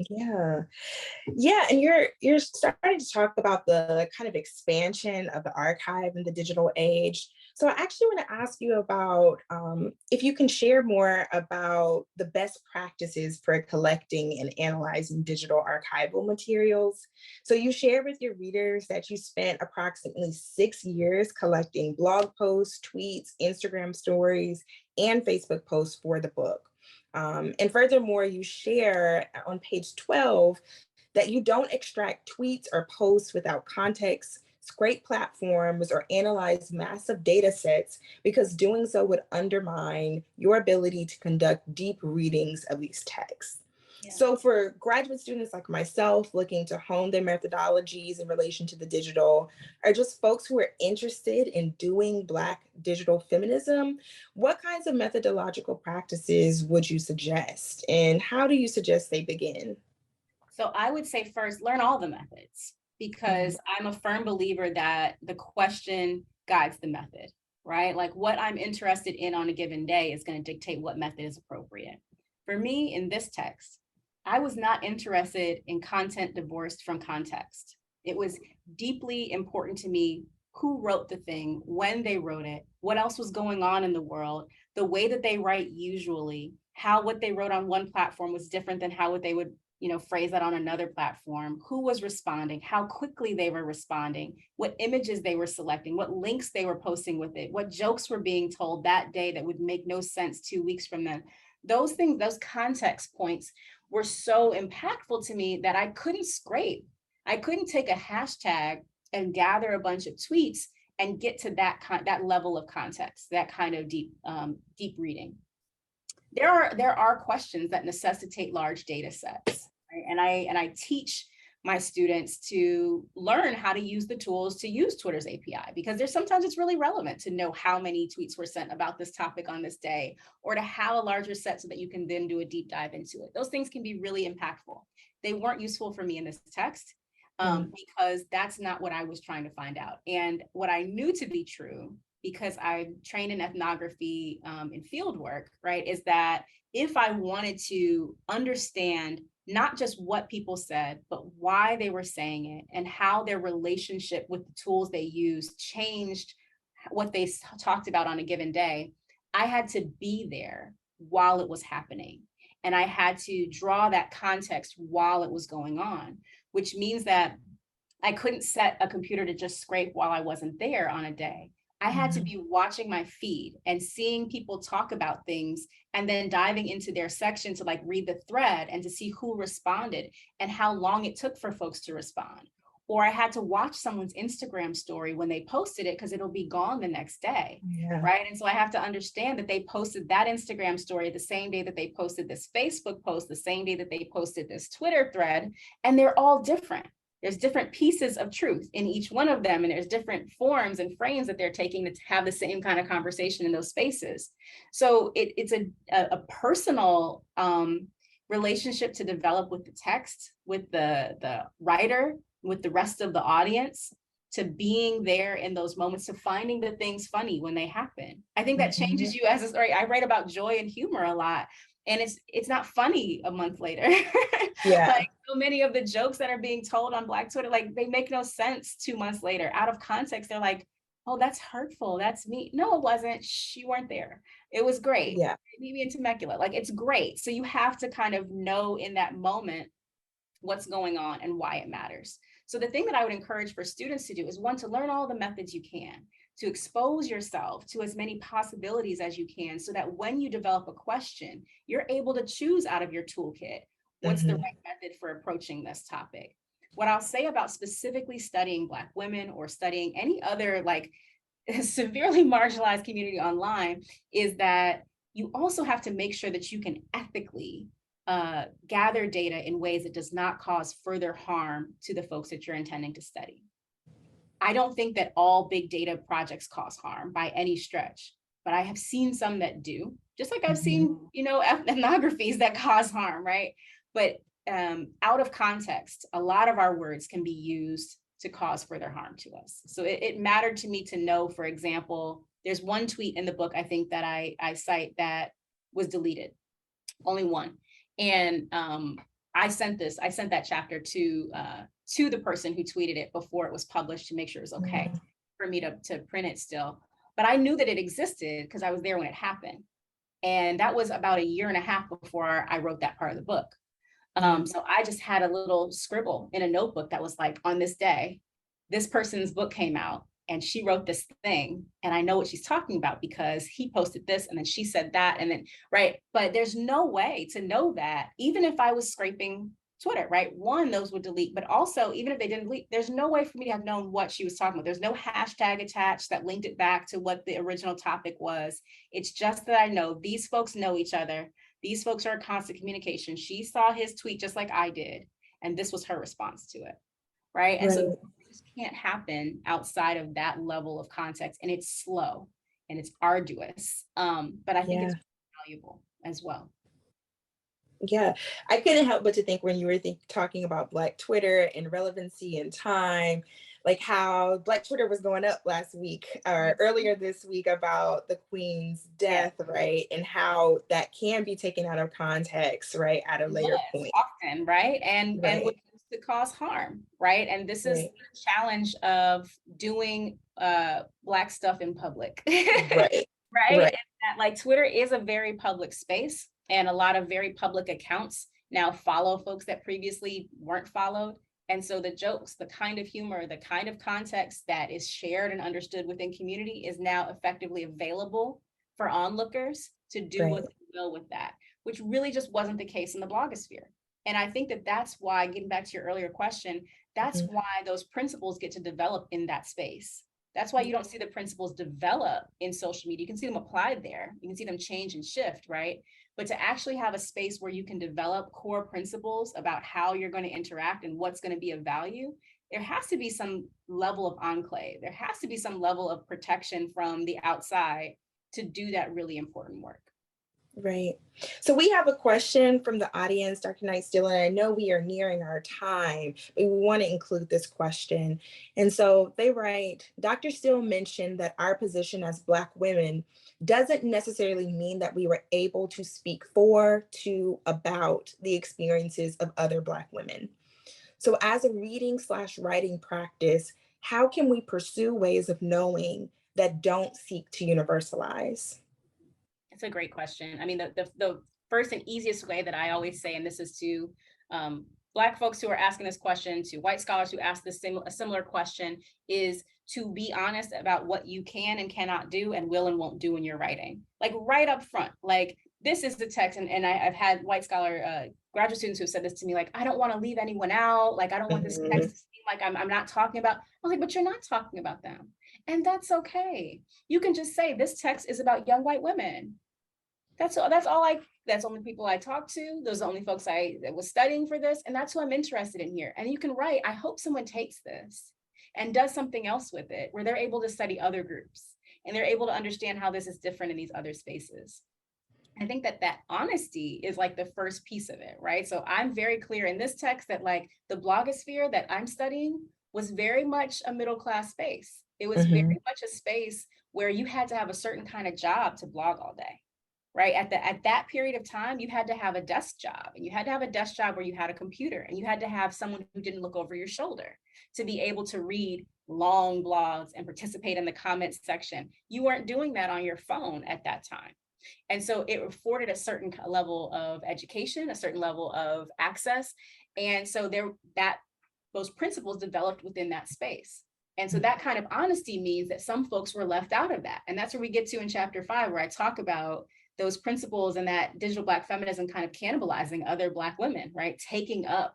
Yeah, and you're starting to talk about the kind of expansion of the archive in the digital age. So I actually want to ask you about if you can share more about the best practices for collecting and analyzing digital archival materials. So you shared with your readers that you spent approximately 6 years collecting blog posts, tweets, Instagram stories, and Facebook posts for the book. And furthermore, you share on page 12 that you don't extract tweets or posts without context, scrape platforms, or analyze massive data sets, because doing so would undermine your ability to conduct deep readings of these texts. So for graduate students like myself looking to hone their methodologies in relation to the digital, or just folks who are interested in doing Black digital feminism, what kinds of methodological practices would you suggest? And how do you suggest they begin? So I would say first, learn all the methods, because I'm a firm believer that the question guides the method, right? What I'm interested in on a given day is going to dictate what method is appropriate. For me, in this text, I was not interested in content divorced from context. It was deeply important to me who wrote the thing, when they wrote it, what else was going on in the world, the way that they write usually, how what they wrote on one platform was different than how what they would phrase that on another platform, who was responding, how quickly they were responding, what images they were selecting, what links they were posting with it, what jokes were being told that day that would make no sense 2 weeks from then. Those things, those context points were so impactful to me that I couldn't scrape. I couldn't take a hashtag and gather a bunch of tweets and get to that level of context, that kind of deep reading. There are questions that necessitate large data sets, right? And I teach my students to learn how to use the tools to use Twitter's API, because sometimes it's really relevant to know how many tweets were sent about this topic on this day, or to have a larger set so that you can then do a deep dive into it. Those things can be really impactful. They weren't useful for me in this text because that's not what I was trying to find out. And what I knew to be true, because I trained in ethnography in field work, right, is that if I wanted to understand not just what people said, but why they were saying it and how their relationship with the tools they used changed what they talked about on a given day, I had to be there while it was happening. And I had to draw that context while it was going on, which means that I couldn't set a computer to just scrape while I wasn't there on a day. I had to be watching my feed and seeing people talk about things and then diving into their section to like read the thread and to see who responded and how long it took for folks to respond. Or I had to watch someone's Instagram story when they posted it because it'll be gone the next day, right? And so I have to understand that they posted that Instagram story the same day that they posted this Facebook post, the same day that they posted this Twitter thread, and they're all different. There's different pieces of truth in each one of them, and there's different forms and frames that they're taking to have the same kind of conversation in those spaces. So it's a personal relationship to develop with the text, with the writer, with the rest of the audience, to being there in those moments, to finding the things funny when they happen. I think that changes you as a story. I write about joy and humor a lot, and it's not funny a month later. Like so many of the jokes that are being told on Black Twitter, like they make no sense 2 months later. Out of context, they're like, oh, that's hurtful. That's me. No, it wasn't. You weren't there. It was great. Yeah. Maybe in Temecula. Like it's great. So you have to kind of know in that moment what's going on and why it matters. So the thing that I would encourage for students to do is, one, to learn all the methods you can, to expose yourself to as many possibilities as you can, so that when you develop a question, you're able to choose out of your toolkit what's the right method for approaching this topic. What I'll say about specifically studying Black women or studying any other like severely marginalized community online is that you also have to make sure that you can ethically gather data in ways that does not cause further harm to the folks that you're intending to study. I don't think that all big data projects cause harm by any stretch, but I have seen some that do, just like I've seen, ethnographies that cause harm, right? But out of context, a lot of our words can be used to cause further harm to us. So it mattered to me to know, for example, there's one tweet in the book, I think, that I cite that was deleted, only one. And I sent that chapter to the person who tweeted it before it was published to make sure it was okay for me to print it still. But I knew that it existed because I was there when it happened. And that was about 1.5 years before I wrote that part of the book. So I just had a little scribble in a notebook that was like, on this day, this person's book came out and she wrote this thing, and I know what she's talking about because he posted this and then she said that, and then, right? But there's no way to know that, even if I was scraping Twitter, right? One, those would delete, but also even if they didn't delete, there's no way for me to have known what she was talking about. There's no hashtag attached that linked it back to what the original topic was. It's just that I know these folks know each other. These folks are in constant communication. She saw his tweet just like I did, and this was her response to it, right? And so this can't happen outside of that level of context, and it's slow and it's arduous, but I think it's valuable as well. Yeah, I couldn't help but to think when you were talking about Black Twitter and relevancy and time, like how Black Twitter was going up last week or earlier this week about the Queen's death, right? And how that can be taken out of context, right? At a later point. Often, right? And what used to cause harm, right? And this is the challenge of doing Black stuff in public. Right. And that, like, Twitter is a very public space, and a lot of very public accounts now follow folks that previously weren't followed. And so the jokes, the kind of humor, the kind of context that is shared and understood within community is now effectively available for onlookers to do what they will with that, which really just wasn't the case in the blogosphere. And I think that that's why, getting back to your earlier question, that's why those principles get to develop in that space. That's why you don't see the principles develop in social media. You can see them applied there. You can see them change and shift, right? But to actually have a space where you can develop core principles about how you're going to interact and what's going to be of value, there has to be some level of enclave. There has to be some level of protection from the outside to do that really important work. Right. So we have a question from the audience, Dr. Knight Steele, and I know we are nearing our time, but we want to include this question. And so they write, Dr. Steele mentioned that our position as Black women doesn't necessarily mean that we were able to speak for, to, about the experiences of other Black women. So as a reading/writing practice, how can we pursue ways of knowing that don't seek to universalize? It's a great question. I mean, the first and easiest way that I always say, and this is to Black folks who are asking this question, to white scholars who ask a similar question, is to be honest about what you can and cannot do and will and won't do in your writing. Like right up front, like this is the text. And I've had white scholar graduate students who have said this to me, like, I don't want to leave anyone out. Like, I don't want this text to seem like I'm not talking about. I was like, but you're not talking about them. And that's okay. You can just say this text is about young white women. That's only people I talk to. Those are the only folks that was studying for this. And that's who I'm interested in here. And you can write, I hope someone takes this and does something else with it, where they're able to study other groups and they're able to understand how this is different in these other spaces. I think that honesty is like the first piece of it, right? So I'm very clear in this text that like the blogosphere that I'm studying was very much a middle-class space. It was very much a space where you had to have a certain kind of job to blog all day. Right? At that period of time, you had to have a desk job, and you had to have a desk job where you had a computer, and you had to have someone who didn't look over your shoulder to be able to read long blogs and participate in the comments section. You weren't doing that on your phone at that time. And so it afforded a certain level of education, a certain level of access. And so those principles developed within that space. And so that kind of honesty means that some folks were left out of that. And that's where we get to in chapter 5, where I talk about those principles and that digital Black feminism kind of cannibalizing other Black women, right? Taking up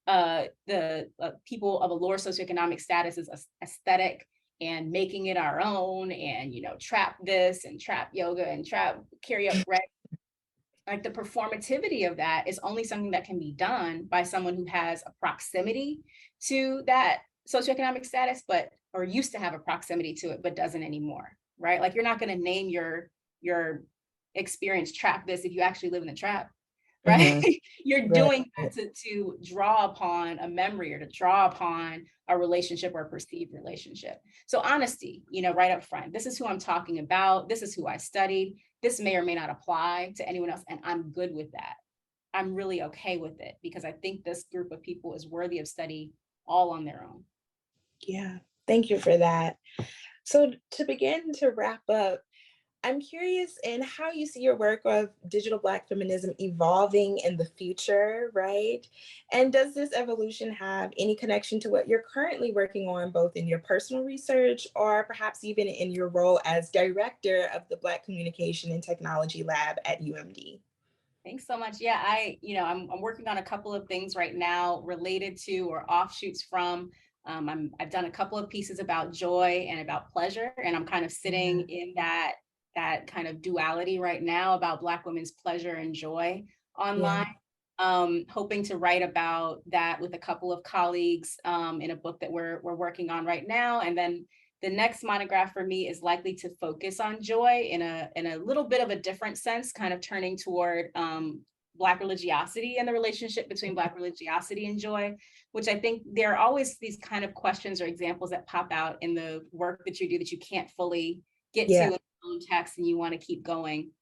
the people of a lower socioeconomic status as aesthetic and making it our own, and, you know, trap this and trap yoga and trap carry up, right? Like the performativity of that is only something that can be done by someone who has a proximity to that socioeconomic status, or used to have a proximity to it, but doesn't anymore, right? Like you're not going to name your experience trap this if you actually live in the trap, right? You're doing that to draw upon a memory or to draw upon a relationship or a perceived relationship. So honesty, you know, right up front, this is who I'm talking about. This is who I studied. This may or may not apply to anyone else. And I'm good with that. I'm really okay with it because I think this group of people is worthy of study all on their own. Yeah, thank you for that. So to begin to wrap up, I'm curious in how you see your work of digital Black feminism evolving in the future, right? And does this evolution have any connection to what you're currently working on, both in your personal research or perhaps even in your role as director of the Black Communication and Technology Lab at UMD? Thanks so much. Yeah, I'm working on a couple of things right now related to or offshoots from. I've done a couple of pieces about joy and about pleasure, and I'm kind of sitting in that kind of duality right now about Black women's pleasure and joy online. Hoping to write about that with a couple of colleagues in a book that we're working on right now. And then the next monograph for me is likely to focus on joy in a little bit of a different sense, kind of turning toward Black religiosity and the relationship between Black religiosity and joy, which I think there are always these kind of questions or examples that pop out in the work that you do that you can't fully get to in your own text and you want to keep going.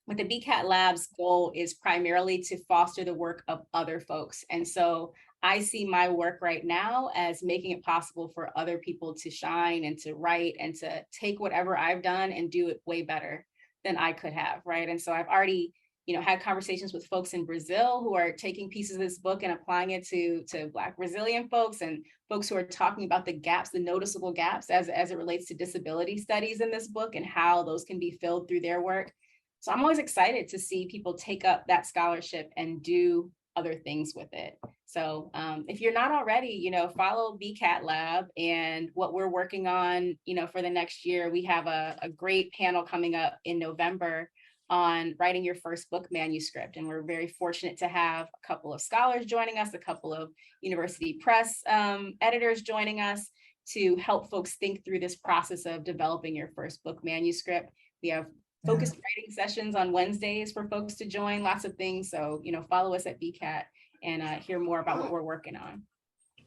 But the BCAT Lab's goal is primarily to foster the work of other folks. And so I see my work right now as making it possible for other people to shine and to write and to take whatever I've done and do it way better than I could have, right? And so I've already, had conversations with folks in Brazil who are taking pieces of this book and applying it to Black Brazilian folks and folks who are talking about the gaps, the noticeable gaps as it relates to disability studies in this book and how those can be filled through their work. So I'm always excited to see people take up that scholarship and do other things with it. So if you're not already, follow BCAT Lab and what we're working on, for the next year. We have a great panel coming up in November on writing your first book manuscript. And we're very fortunate to have a couple of scholars joining us, a couple of university press editors joining us to help folks think through this process of developing your first book manuscript. We have focused writing sessions on Wednesdays for folks to join, lots of things. So, follow us at BCAT and hear more about what we're working on.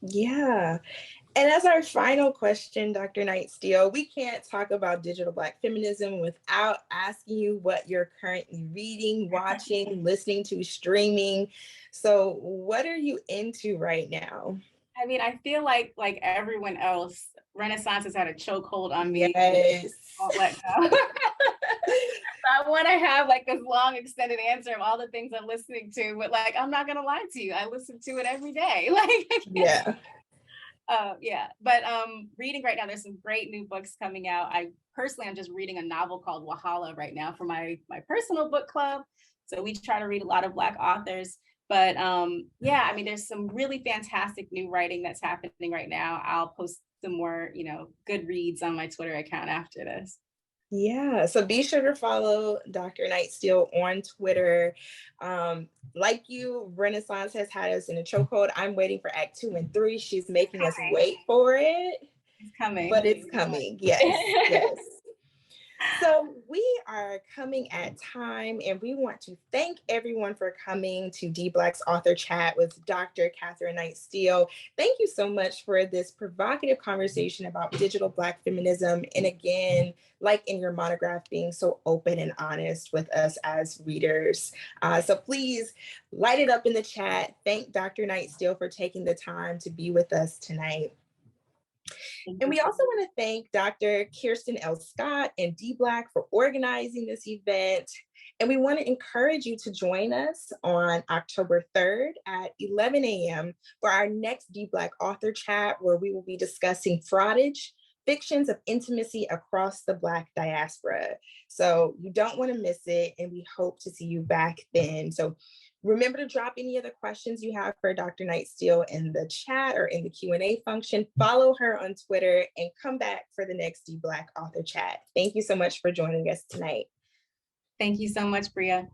Yeah. And as our final question, Dr. Knight Steele, we can't talk about digital Black feminism without asking you what you're currently reading, watching, listening to, streaming. So what are you into right now? I mean, I feel like everyone else, Renaissance has had a chokehold on me. Yes. Won't let go. I want to have like this long extended answer of all the things I'm listening to, but like, I'm not going to lie to you. I listen to it every day. Like, Yeah. yeah. But reading right now, there's some great new books coming out. I personally, I'm just reading a novel called Wahala right now for my personal book club. So we try to read a lot of Black authors. But yeah, I mean, there's some really fantastic new writing that's happening right now. I'll post some more, good reads on my Twitter account after this. Yeah, so be sure to follow Dr. Knight Steele on Twitter. Like you, Renaissance has had us in a chokehold. I'm waiting for Act 2 and 3. She's making us wait for it. It's coming. But it's coming. Yes, yes. So we are coming at time, and we want to thank everyone for coming to DBLAC's author chat with Dr. Catherine Knight Steele. Thank you so much for this provocative conversation about digital Black feminism. And again, like in your monograph, being so open and honest with us as readers. So please light it up in the chat. Thank Dr. Knight Steele for taking the time to be with us tonight. And we also want to thank Dr. Kirsten L. Scott and DBLAC for organizing this event. And we want to encourage you to join us on October 3rd at 11 a.m. for our next DBLAC author chat, where we will be discussing fraudage, fictions of intimacy across the Black diaspora. So you don't want to miss it, and we hope to see you back then. So remember to drop any other questions you have for Dr. Knight Steele in the chat or in the Q&A function. Follow her on Twitter and come back for the next DBLAC author chat. Thank you so much for joining us tonight. Thank you so much, Bria.